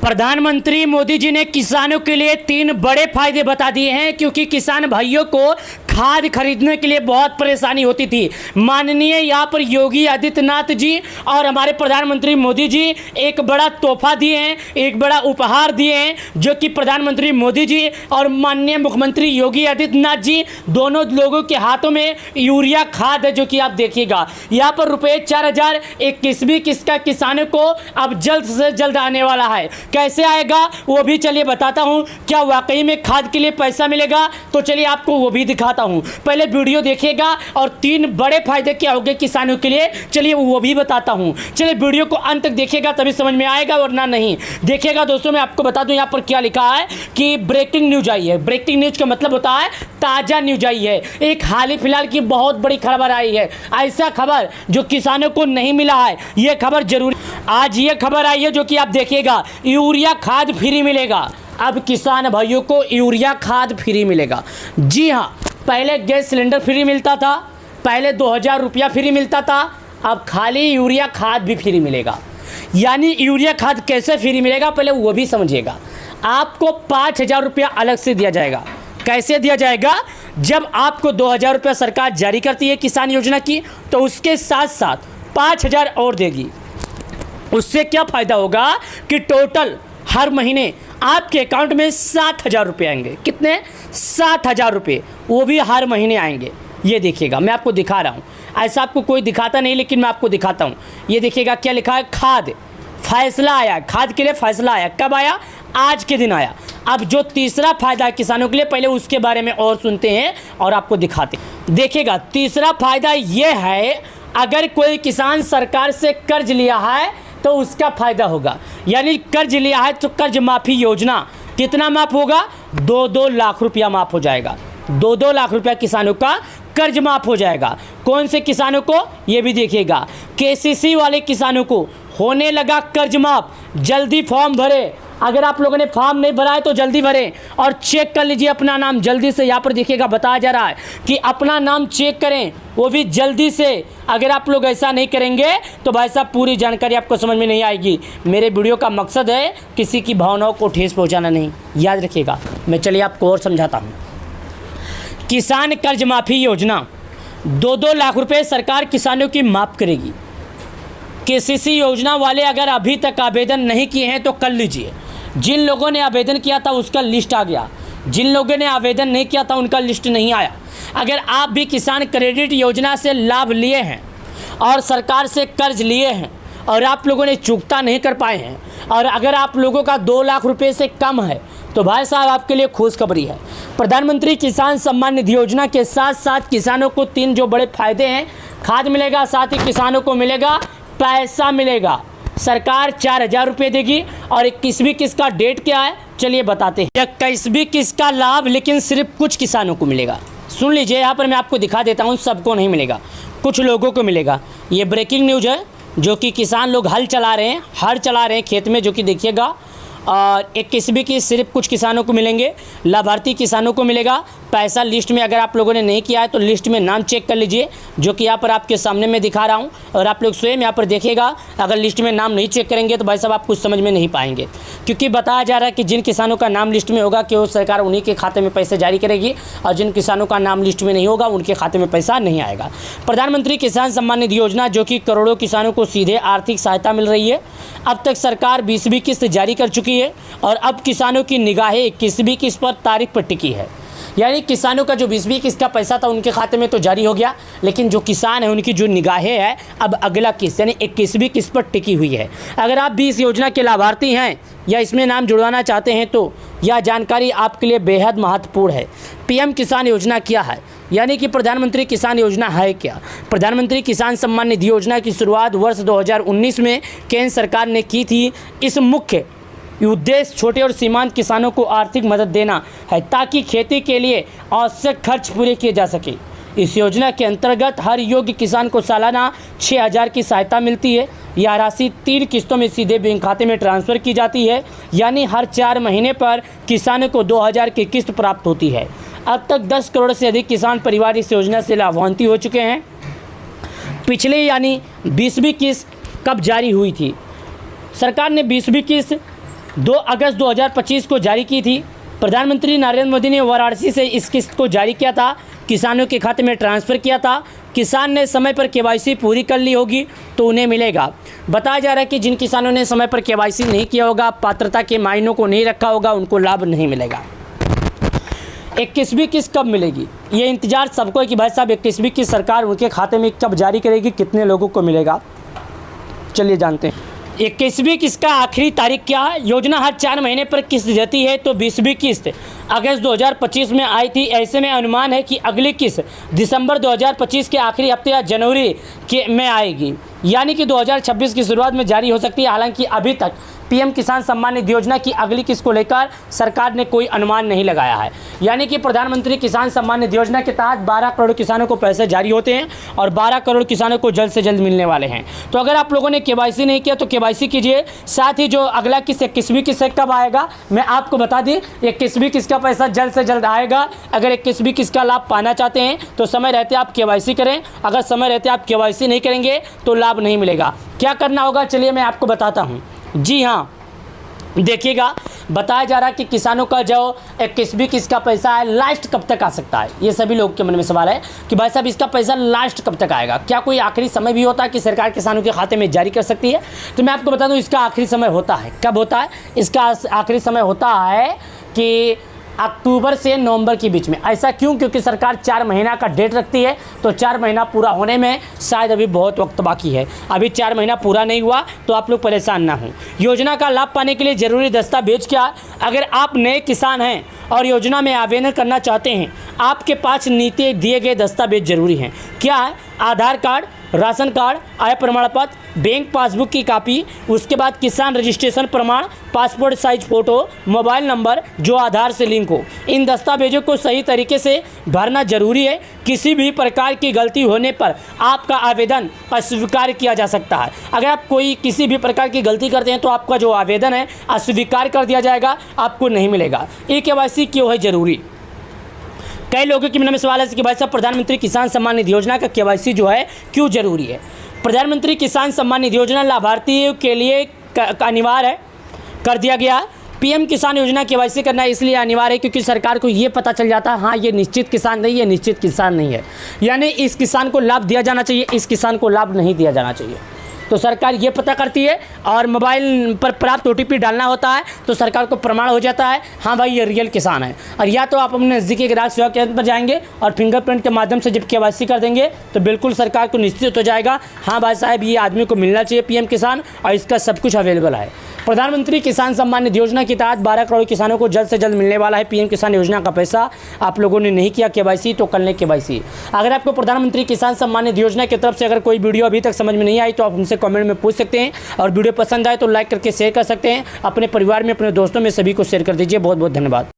प्रधानमंत्री मोदी जी ने किसानों के लिए 3 बड़े फायदे बता दिए हैं, क्योंकि किसान भाइयों को खाद खरीदने के लिए बहुत परेशानी होती थी। माननीय यहाँ पर योगी आदित्यनाथ जी और हमारे प्रधानमंत्री मोदी जी एक बड़ा तोहफा दिए हैं, एक बड़ा उपहार दिए हैं, जो कि प्रधानमंत्री मोदी जी और माननीय मुख्यमंत्री योगी आदित्यनाथ जी दोनों लोगों के हाथों में यूरिया खाद है, जो कि आप देखिएगा यहाँ पर रुपये 4,000 21वीं किस्त का किसानों को अब जल्द से जल्द आने वाला है। कैसे आएगा वो भी चलिए बताता हूँ। क्या वाकई में खाद के लिए पैसा मिलेगा? तो चलिए आपको वो भी दिखाता हूँ। पहले वीडियो देखिएगा और 3 बड़े फायदे क्या होंगे किसानों के लिए, चलिए वो भी बताता हूँ। चलिए वीडियो को अंत तक देखिएगा तभी समझ में आएगा, वरना नहीं। देखिएगा दोस्तों, मैं आपको बता दूं यहाँ पर क्या लिखा है कि ब्रेकिंग न्यूज आई है। ब्रेकिंग न्यूज का मतलब होता है ताज़ा न्यूज आई है। एक हाल ही फिलहाल की बहुत बड़ी खबर आई है, ऐसा खबर जो किसानों को नहीं मिला है। ये खबर जरूर आज ये खबर आई है, जो कि आप देखिएगा यूरिया खाद फ्री मिलेगा। अब किसान भाइयों को यूरिया खाद फ्री मिलेगा। जी हाँ, पहले गैस सिलेंडर फ्री मिलता था, पहले 2,000 रुपया फ्री मिलता था, अब खाली यूरिया खाद भी फ्री मिलेगा। यानी यूरिया खाद कैसे फ्री मिलेगा पहले वो भी समझिएगा। आपको 5,000 रुपया अलग से दिया जाएगा। कैसे दिया जाएगा? जब आपको 2,000 रुपया सरकार जारी करती है किसान योजना की, तो उसके साथ साथ 5,000 और देगी। उससे क्या फ़ायदा होगा कि टोटल हर महीने आपके अकाउंट में 7,000 रुपये आएंगे। कितने? 7,000 रुपये, वो भी हर महीने आएंगे। ये देखिएगा, मैं आपको दिखा रहा हूँ। ऐसा आपको कोई दिखाता नहीं, लेकिन मैं आपको दिखाता हूँ। ये देखिएगा क्या लिखा है, खाद फैसला आया। खाद के लिए फैसला आया। कब आया? आज के दिन आया। अब जो तीसरा फायदा है किसानों के लिए, पहले उसके बारे में और सुनते हैं और आपको दिखाते हैं। देखिएगा, तीसरा फायदा ये है, अगर कोई किसान सरकार से कर्ज लिया है तो उसका फायदा होगा। यानी कर्ज लिया है तो कर्ज माफ़ी योजना कितना माफ़ होगा? 2-2 लाख रुपया माफ़ हो जाएगा। 2-2 लाख रुपया किसानों का कर्ज माफ़ हो जाएगा। कौन से किसानों को? ये भी देखिएगा, केसीसी वाले किसानों को होने लगा कर्ज माफ़। जल्दी फॉर्म भरे। अगर आप लोगों ने फॉर्म नहीं भरा है तो जल्दी भरें और चेक कर लीजिए अपना नाम जल्दी से। यहाँ पर देखिएगा बताया जा रहा है कि अपना नाम चेक करें, वो भी जल्दी से। अगर आप लोग ऐसा नहीं करेंगे तो भाई साहब पूरी जानकारी आपको समझ में नहीं आएगी। मेरे वीडियो का मकसद है किसी की भावनाओं को ठेस पहुँचाना नहीं, याद रखिएगा। मैं चलिए आपको और समझाता हूँ। किसान कर्ज माफ़ी योजना 2-2 लाख रुपये सरकार किसानों की माफ़ करेगी। केसीसी योजना वाले अगर अभी तक आवेदन नहीं किए हैं तो कर लीजिए। जिन लोगों ने आवेदन किया था उसका लिस्ट आ गया, जिन लोगों ने आवेदन नहीं किया था उनका लिस्ट नहीं आया। अगर आप भी किसान क्रेडिट योजना से लाभ लिए हैं और सरकार से कर्ज लिए हैं और आप लोगों ने चुकता नहीं कर पाए हैं, और अगर आप लोगों का 2 लाख रुपये से कम है, तो भाई साहब आपके लिए खुशखबरी है। प्रधानमंत्री किसान सम्मान निधि योजना के साथ साथ किसानों को 3 जो बड़े फायदे हैं, खाद मिलेगा, साथ ही किसानों को मिलेगा पैसा मिलेगा। सरकार 4,000 रुपये देगी। और 21वीं किस्त का डेट क्या है चलिए बताते हैं। 21वीं किस्त का लाभ लेकिन सिर्फ कुछ किसानों को मिलेगा। सुन लीजिए, यहाँ पर मैं आपको दिखा देता हूँ, सबको नहीं मिलेगा, कुछ लोगों को मिलेगा। ये ब्रेकिंग न्यूज़ है, जो कि किसान लोग हल चला रहे हैं खेत में, जो कि देखिएगा। और 21वीं की सिर्फ कुछ किसानों को मिलेंगे, लाभार्थी किसानों को मिलेगा पैसा। लिस्ट में अगर आप लोगों ने नहीं किया है तो लिस्ट में नाम चेक कर लीजिए, जो कि यहाँ पर आपके सामने मैं दिखा रहा हूँ। और आप लोग स्वयं यहाँ पर देखिएगा, अगर लिस्ट में नाम नहीं चेक करेंगे तो भाई साहब आप कुछ समझ में नहीं पाएंगे, क्योंकि बताया जा रहा है कि जिन किसानों का नाम लिस्ट में होगा कि वो सरकार उन्हीं के खाते में पैसे जारी करेगी, और जिन किसानों का नाम लिस्ट में नहीं होगा उनके खाते में पैसा नहीं आएगा। प्रधानमंत्री किसान सम्मान निधि योजना, जो कि करोड़ों किसानों को सीधे आर्थिक सहायता मिल रही है। अब तक सरकार 20वीं किस्त जारी कर चुकी है और अब किसानों की निगाहें 21वीं किस्त पर तारीख पर टिकी है। यानी किसानों का जो 20वीं किस्त का पैसा था उनके खाते में तो जारी हो गया, लेकिन जो किसान है उनकी जो निगाहें हैं अब अगला किस्त यानी 21वीं किस्त पर टिकी हुई है। अगर आप भी इस योजना के लाभार्थी हैं या इसमें नाम जुड़वाना चाहते हैं तो यह जानकारी आपके लिए बेहद महत्वपूर्ण है। पीएम किसान योजना क्या है, यानी कि प्रधानमंत्री किसान योजना है क्या? प्रधानमंत्री किसान सम्मान निधि योजना की शुरुआत वर्ष 2019 में केंद्र सरकार ने की थी। इस मुख्य उद्देश्य छोटे और सीमांत किसानों को आर्थिक मदद देना है, ताकि खेती के लिए आवश्यक खर्च पूरे किए जा सके। इस योजना के अंतर्गत हर योग्य किसान को सालाना 6,000 की सहायता मिलती है। यह राशि 3 किस्तों में सीधे बैंक खाते में ट्रांसफ़र की जाती है, यानी हर 4 महीने पर किसानों को 2,000 की किस्त प्राप्त होती है। अब तक 10 करोड़ से अधिक किसान परिवार इस योजना से लाभान्वित हो चुके हैं। पिछले यानी 20वीं किस्त कब जारी हुई थी? सरकार ने 20वीं किस्त 2 अगस्त 2025 को जारी की थी। प्रधानमंत्री नरेंद्र मोदी ने वाराणसी से इस किस्त को जारी किया था, किसानों के खाते में ट्रांसफ़र किया था। किसान ने समय पर केवाईसी पूरी कर ली होगी तो उन्हें मिलेगा। बताया जा रहा है कि जिन किसानों ने समय पर केवाईसी नहीं किया होगा, पात्रता के मायनों को नहीं रखा होगा, उनको लाभ नहीं मिलेगा। 21वीं किस्त कब मिलेगी, ये इंतजार सबको है कि भाई साहब 21वीं किस्त सरकार उनके खाते में कब जारी करेगी, कितने लोगों को मिलेगा। चलिए जानते हैं 21वीं किस्त का आखिरी तारीख क्या है। योजना हर 4 महीने पर किस्त देती है, तो 20वीं किस्त अगस्त 2025 में आई थी। ऐसे में अनुमान है कि अगली किस्त दिसंबर 2025 के आखिरी हफ्ते या जनवरी के में आएगी, यानी कि 2026 की शुरुआत में जारी हो सकती है। हालांकि अभी तक पीएम किसान सम्मान निधि योजना की अगली किस्त को लेकर सरकार ने कोई अनुमान नहीं लगाया है। यानी कि प्रधानमंत्री किसान सम्मान निधि योजना के तहत 12 करोड़ किसानों को पैसे जारी होते हैं और 12 करोड़ किसानों को जल्द से जल्द मिलने वाले हैं। तो अगर आप लोगों ने केवाईसी नहीं किया तो केवाईसी कीजिए। साथ ही जो अगला किस्त 21वीं किस्त कब आएगा मैं आपको बता दी। 21वीं किस्त का पैसा जल्द से जल्द आएगा। अगर 21वीं किस्त का लाभ पाना चाहते हैं तो समय रहते आप केवाईसी करें। अगर समय रहते आप केवाईसी नहीं करेंगे तो लाभ नहीं मिलेगा। क्या करना होगा चलिए मैं आपको बताता हूँ। जी हाँ, देखिएगा, बताया जा रहा है कि किसानों का जो 21वीं किस्त का पैसा है लास्ट कब तक आ सकता है। ये सभी लोग के मन में सवाल है कि भाई साहब इसका पैसा लास्ट कब तक आएगा। क्या कोई आखिरी समय भी होता है कि सरकार किसानों के खाते में जारी कर सकती है? तो मैं आपको बता दूं इसका आखिरी समय होता है। कब होता है? इसका आखिरी समय होता है कि अक्टूबर से नवंबर के बीच में। ऐसा क्यों? क्योंकि सरकार 4 महीना का डेट रखती है, तो 4 महीना पूरा होने में शायद अभी बहुत वक्त बाकी है। अभी 4 महीना पूरा नहीं हुआ तो आप लोग परेशान ना हों। योजना का लाभ पाने के लिए ज़रूरी दस्तावेज क्या? अगर आप नए किसान हैं और योजना में आवेदन करना चाहते हैं, आपके पास नीति दिए गए दस्तावेज जरूरी हैं। क्या है? आधार कार्ड, राशन कार्ड, आय प्रमाण पत्र, बैंक पासबुक की कॉपी, उसके बाद किसान रजिस्ट्रेशन प्रमाण, passport size photo, mobile number जो आधार से लिंक हो। इन दस्तावेजों को सही तरीके से भरना जरूरी है। किसी भी प्रकार की गलती होने पर आपका आवेदन अस्वीकार किया जा सकता है। अगर आप कोई किसी भी प्रकार की गलती करते हैं तो आपका जो आवेदन है अस्वीकार कर दिया जाएगा, आपको नहीं मिलेगा। केवाईसी क्यों है ज़रूरी? कई लोगों के मन में सवाल है कि भाई साहब प्रधानमंत्री किसान सम्मान निधि योजना का केवाईसी जो है क्यों जरूरी है? प्रधानमंत्री किसान सम्मान निधि योजना लाभार्थियों के लिए अनिवार्य है, कर दिया गया है। पीएम किसान योजना केवाईसी करना इसलिए अनिवार्य है क्योंकि सरकार को ये पता चल जाता है हाँ ये निश्चित किसान नहीं है, निश्चित किसान नहीं है, यानी इस किसान को लाभ दिया जाना चाहिए, इस किसान को लाभ नहीं दिया जाना चाहिए। तो सरकार ये पता करती है और मोबाइल पर प्राप्त OTP डालना होता है तो सरकार को प्रमाण हो जाता है हाँ भाई ये रियल किसान है। और या तो आप अपने नज़दीकी ग्राहक सेवा केंद्र पर जाएंगे और फिंगरप्रिंट के माध्यम से जब केवाईसी कर देंगे तो बिल्कुल सरकार को निश्चित हो जाएगा हाँ भाई साहब ये आदमी को मिलना चाहिए पीएम किसान और इसका सब कुछ अवेलेबल है। प्रधानमंत्री किसान सम्मान निधि योजना के तहत 12 करोड़ किसानों को जल्द से जल्द मिलने वाला है पीएम किसान योजना का पैसा। आप लोगों ने नहीं किया केवाईसी तो कर लें केवाईसी। अगर आपको प्रधानमंत्री किसान सम्मान निधि योजना की तरफ से अगर कोई वीडियो अभी तक समझ में नहीं आई तो आप उनसे कमेंट में पूछ सकते हैं और वीडियो पसंद आए तो लाइक करके शेयर कर सकते हैं। अपने परिवार में, अपने दोस्तों में सभी को शेयर कर दीजिए। बहुत बहुत धन्यवाद।